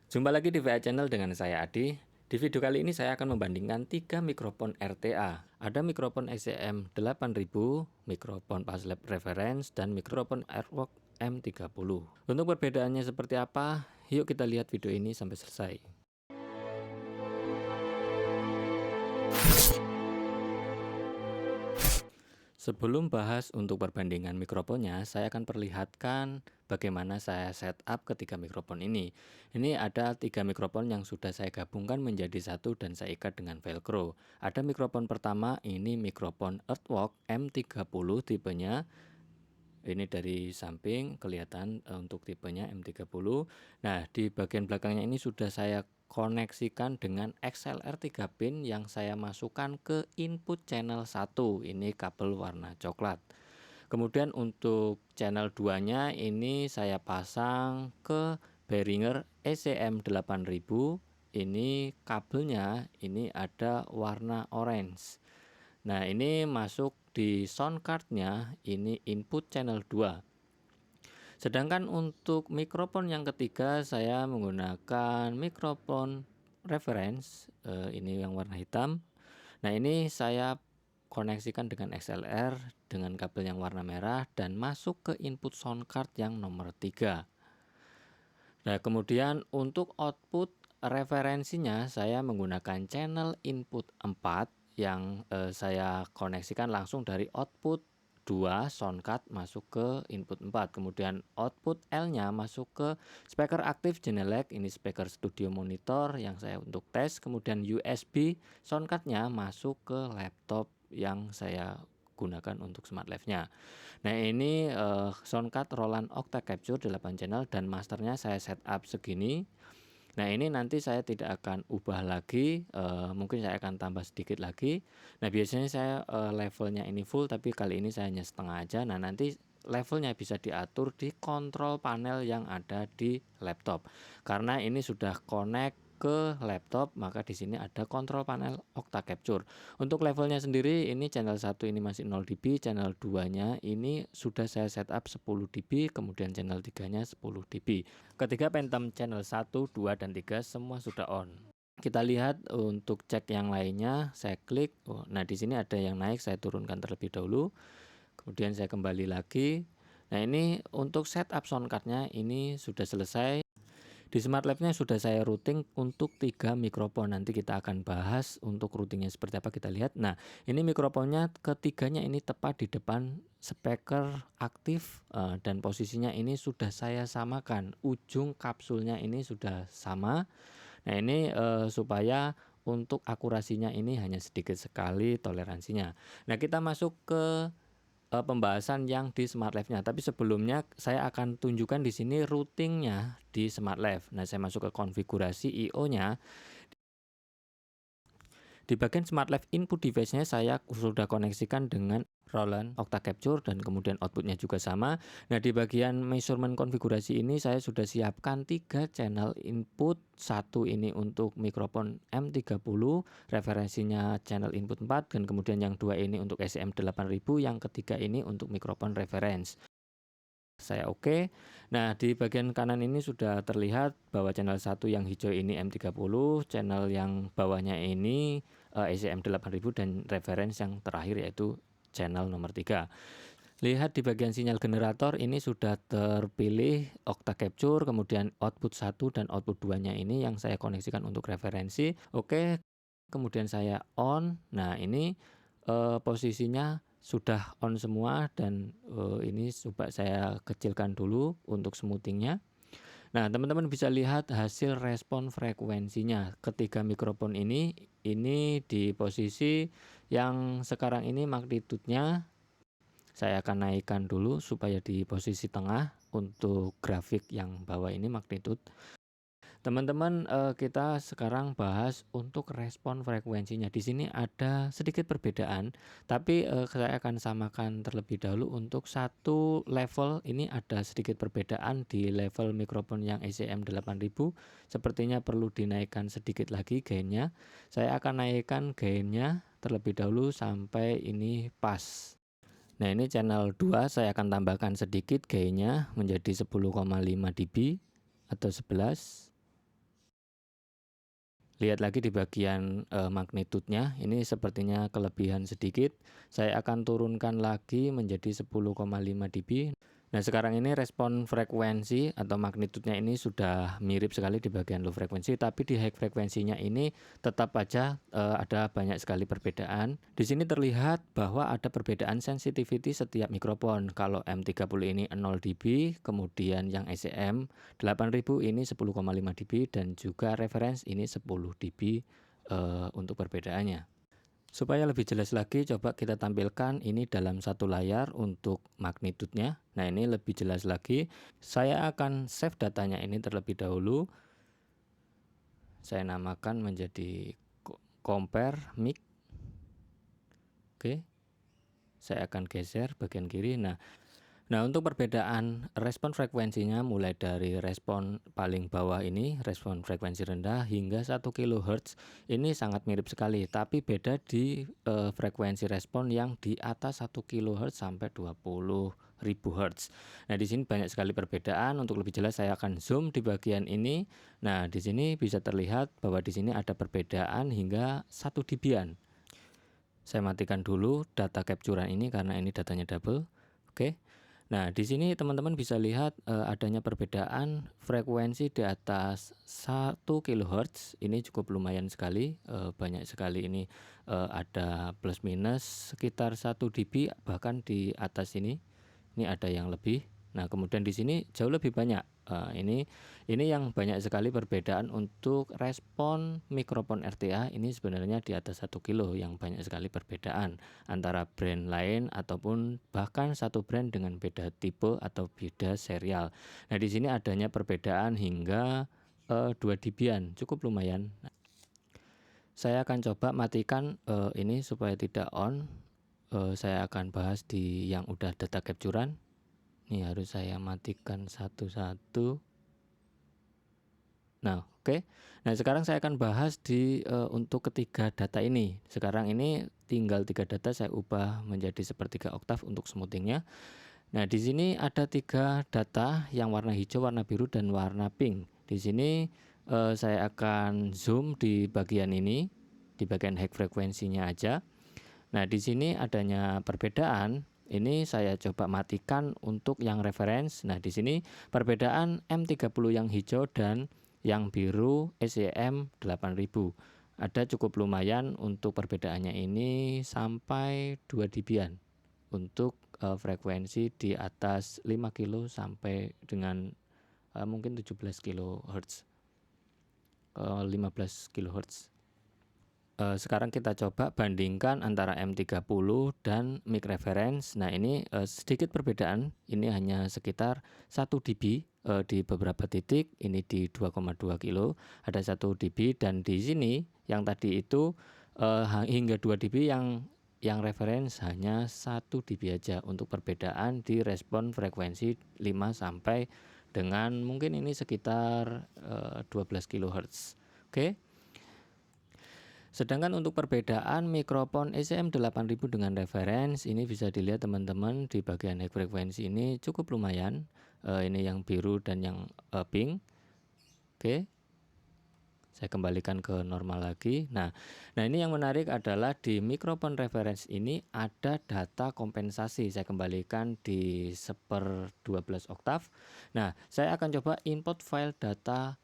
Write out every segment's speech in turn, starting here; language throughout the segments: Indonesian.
Jumpa lagi di VA Channel dengan saya Adi. Di video kali ini saya akan membandingkan 3 mikrofon RTA. Ada mikrofon XCM 8000, mikrofon Paslab Reference, dan mikrofon Airwalk M30. Untuk perbedaannya seperti apa? Yuk kita lihat video ini sampai selesai. Sebelum bahas untuk perbandingan mikrofonnya, saya akan perlihatkan bagaimana saya setup ketiga mikrofon ini. Ini ada 3 mikrofon yang sudah saya gabungkan menjadi satu dan saya ikat dengan velcro. Ada mikrofon pertama, ini mikrofon Earthwalk M30 tipenya. Ini dari samping kelihatan untuk tipenya M30. Nah, di bagian belakangnya ini sudah saya koneksikan dengan XLR 3 pin yang saya masukkan ke input channel 1. Ini kabel warna coklat. Kemudian untuk channel 2-nya ini saya pasang ke Behringer ECM 8000. Ini kabelnya ini ada warna orange. Nah, ini masuk di sound cardnya, ini input channel 2. Sedangkan untuk mikrofon yang ketiga saya menggunakan mikrofon reference, ini yang warna hitam. Nah, ini saya koneksikan dengan XLR dengan kabel yang warna merah dan masuk ke input sound card yang nomor 3. Nah, kemudian untuk output referensinya saya menggunakan channel input 4 yang saya koneksikan langsung dari output 2 sound card masuk ke input 4. Kemudian output L-nya masuk ke speaker aktif Genelec, ini speaker studio monitor yang saya untuk tes. Kemudian USB sound card-nya masuk ke laptop yang saya gunakan untuk smart live-nya. Nah, ini sound card Roland Octa Capture 8 channel dan masternya saya setup segini. Nah, ini nanti saya tidak akan ubah lagi, mungkin saya akan tambah sedikit lagi. Nah, biasanya saya levelnya ini full, tapi kali ini saya hanya setengah aja. Nah, nanti levelnya bisa diatur di kontrol panel yang ada di laptop. Karena ini sudah connect ke laptop, maka di sini ada kontrol panel Octa Capture. Untuk levelnya sendiri ini channel 1 ini masih 0 dB, channel 2-nya ini sudah saya setup 10 dB, kemudian channel 3-nya 10 dB. Ketiga Phantom channel 1, 2, dan 3 semua sudah on. Kita lihat untuk cek yang lainnya, saya klik. Nah, di sini ada yang naik, saya turunkan terlebih dahulu. Kemudian saya kembali lagi. Nah, ini untuk setup sound card-nya ini sudah selesai. Di Smart Lab-nya sudah saya routing untuk 3 mikrofon. Nanti kita akan bahas untuk routingnya seperti apa, kita lihat. Nah, ini mikrofonnya ketiganya ini tepat di depan speaker aktif, dan posisinya ini sudah saya samakan. Ujung kapsulnya ini sudah sama. Nah, ini supaya untuk akurasinya ini hanya sedikit sekali toleransinya. Nah, kita masuk ke pembahasan yang di Smart Live-nya. Tapi sebelumnya saya akan tunjukkan di sini routingnya di Smart Live. Nah, saya masuk ke konfigurasi I/O-nya. Di bagian Smart Live input device-nya saya sudah koneksikan dengan Roland Octa Capture dan kemudian outputnya juga sama. Nah, di bagian measurement konfigurasi ini saya sudah siapkan 3 channel input. Satu ini untuk mikrofon M30, referensinya channel input 4, dan kemudian yang dua ini untuk SM 8000, yang ketiga ini untuk mikrofon reference. Saya oke. Nah, di bagian kanan ini sudah terlihat bahwa channel 1 yang hijau ini M30, channel yang bawahnya ini ECM 8000, dan reference yang terakhir yaitu channel nomor 3. Lihat di bagian sinyal generator ini sudah terpilih Octa Capture, kemudian output 1 dan output 2-nya ini yang saya koneksikan untuk referensi. Oke, kemudian saya on. Nah, ini posisinya sudah on semua dan ini coba saya kecilkan dulu untuk smoothingnya. Nah, teman-teman bisa lihat hasil respon frekuensinya. Ketiga mikrofon ini di posisi yang sekarang ini magnitudenya saya akan naikkan dulu supaya di posisi tengah untuk grafik yang bawah ini magnitude. Teman-teman, kita sekarang bahas untuk respon frekuensinya. Di sini ada sedikit perbedaan, tapi saya akan samakan terlebih dahulu. Untuk satu level ini ada sedikit perbedaan di level mikrofon yang ECM 8000. Sepertinya perlu dinaikkan sedikit lagi gainnya. Saya akan naikkan gainnya terlebih dahulu sampai ini pas. Nah, ini channel 2 saya akan tambahkan sedikit gainnya menjadi 10,5 dB atau 11. Lihat lagi di bagian magnitudenya, ini sepertinya kelebihan sedikit. Saya akan turunkan lagi menjadi 10,5 dB. Nah, sekarang ini respon frekuensi atau magnitudenya ini sudah mirip sekali di bagian low frekuensi, tapi di high frekuensinya ini tetap aja ada banyak sekali perbedaan. Di sini terlihat bahwa ada perbedaan sensitivity setiap mikrofon. Kalau M30 ini 0 dB, kemudian yang ECM 8000 ini 10,5 dB, dan juga reference ini 10 dB untuk perbedaannya. Supaya lebih jelas lagi, coba kita tampilkan ini dalam satu layar untuk magnitudenya. Nah, ini lebih jelas lagi. Saya akan save datanya ini terlebih dahulu. Saya namakan menjadi compare mic. Oke. Saya akan geser bagian kiri. Nah, untuk perbedaan respon frekuensinya mulai dari respon paling bawah ini, respon frekuensi rendah hingga 1 kHz, ini sangat mirip sekali, tapi beda di frekuensi respon yang di atas 1 kHz sampai 20.000 Hz. Nah, di sini banyak sekali perbedaan. Untuk lebih jelas saya akan zoom di bagian ini. Nah, di sini bisa terlihat bahwa di sini ada perbedaan hingga 1 dB-an. Saya matikan dulu data capture ini karena ini datanya double. Oke. Nah, di sini teman-teman bisa lihat adanya perbedaan frekuensi di atas 1 kHz. Ini cukup lumayan sekali, banyak sekali ini ada plus minus sekitar 1 dB, bahkan di atas ini ada yang lebih. Nah, kemudian di sini jauh lebih banyak. Ini yang banyak sekali perbedaan untuk respon mikrofon RTA ini sebenarnya di atas 1 kilo, yang banyak sekali perbedaan antara brand lain ataupun bahkan satu brand dengan beda tipe atau beda serial. Nah, di sini adanya perbedaan hingga 2 dB-an, cukup lumayan. Saya akan coba matikan ini supaya tidak on. Saya akan bahas di yang udah data capture-an. Ini harus saya matikan satu-satu. Nah, oke. Nah, sekarang saya akan bahas di untuk ketiga data ini. Sekarang ini tinggal 3 data saya ubah menjadi sepertiga oktav untuk smoothingnya. Nah, di sini ada 3 data yang warna hijau, warna biru, dan warna pink. Di sini saya akan zoom di bagian ini, di bagian high frekuensinya aja. Nah, di sini adanya perbedaan. Ini saya coba matikan untuk yang reference. Nah, di sini perbedaan M30 yang hijau dan yang biru ECM 8000. Ada cukup lumayan untuk perbedaannya ini sampai 2 dB-an untuk frekuensi di atas 5 kilo sampai dengan mungkin 17 kHz, 15 kHz. Sekarang kita coba bandingkan antara M30 dan mic reference. Nah, ini sedikit perbedaan. Ini hanya sekitar 1 dB di beberapa titik. Ini di 2,2 kilo ada 1 dB, dan di sini yang tadi itu hingga 2 dB, yang reference hanya 1 dB aja untuk perbedaan di respon frekuensi 5 sampai dengan mungkin ini sekitar 12 kHz. Oke. Sedangkan untuk perbedaan mikrofon ECM 8000 dengan reference ini bisa dilihat teman-teman di bagian high frekuensi ini cukup lumayan. Ini yang biru dan yang pink. Oke. Saya kembalikan ke normal lagi. Nah, ini yang menarik adalah di mikrofon reference ini ada data kompensasi. Saya kembalikan di 1/12 oktav. Nah, saya akan coba input file data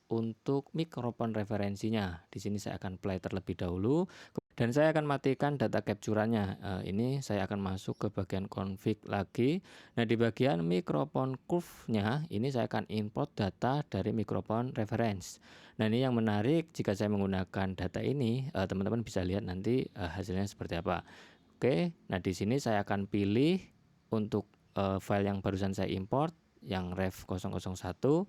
untuk mikrofon referensinya. Di sini saya akan play terlebih dahulu dan saya akan matikan data capture-nya. Ini saya akan masuk ke bagian config lagi. Nah, di bagian mikrofon curve-nya ini saya akan import data dari mikrofon reference. Nah, ini yang menarik, jika saya menggunakan data ini, teman-teman bisa lihat nanti hasilnya seperti apa. Oke, nah di sini saya akan pilih untuk file yang barusan saya import, yang ref001.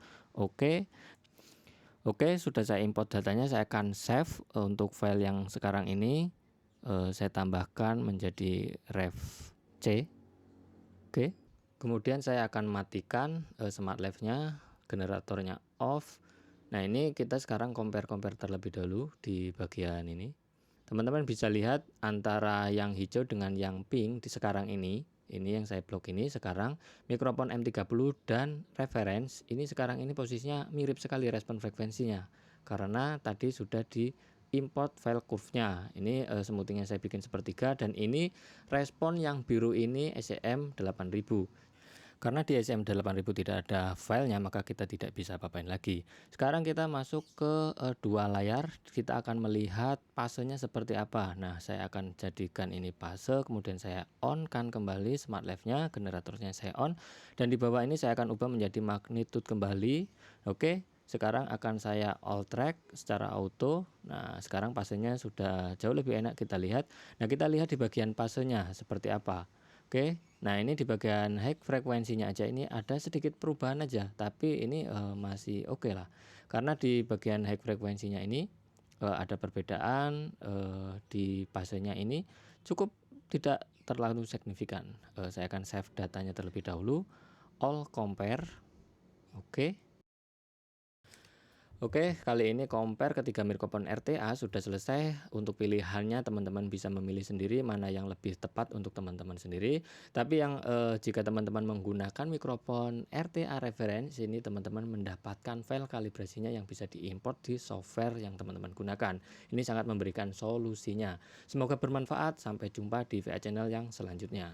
Oke, sudah saya import datanya. Saya akan save untuk file yang sekarang ini. Saya tambahkan menjadi ref C. Oke, kemudian saya akan matikan smart live-nya, generatornya off. Nah, ini kita sekarang compare terlebih dahulu di bagian ini. Teman-teman bisa lihat antara yang hijau dengan yang pink di sekarang ini yang saya blok ini sekarang mikrofon M30 dan reference ini sekarang ini posisinya mirip sekali respon frekuensinya. karena tadi sudah import file curve-nya. Ini smoothing yang saya bikin sepertiga, dan ini respon yang biru ini SCM 8000. Karena di SCM 8000 tidak ada filenya, maka kita tidak bisa apa-apain lagi. Sekarang kita masuk ke dua layar, kita akan melihat fasenya seperti apa. Nah, saya akan jadikan ini fase, kemudian saya on kan kembali smart left-nya, generatornya saya on, dan di bawah ini saya akan ubah menjadi magnitude kembali. Oke, sekarang akan saya all track secara auto. Nah, sekarang fasenya sudah jauh lebih enak kita lihat. Nah, kita lihat di bagian fasenya seperti apa. Oke, nah ini di bagian high frekuensinya aja ini ada sedikit perubahan aja, tapi ini masih oke lah. Karena di bagian high frekuensinya ini ada perbedaan di fasenya ini cukup tidak terlalu signifikan. Saya akan save datanya terlebih dahulu, all compare. Oke. Oke, kali ini compare ketiga mikrofon RTA sudah selesai. Untuk pilihannya teman-teman bisa memilih sendiri mana yang lebih tepat untuk teman-teman sendiri. Tapi yang jika teman-teman menggunakan mikrofon RTA reference, ini teman-teman mendapatkan file kalibrasinya yang bisa diimport di software yang teman-teman gunakan. Ini sangat memberikan solusinya. Semoga bermanfaat. Sampai jumpa di VA Channel yang selanjutnya.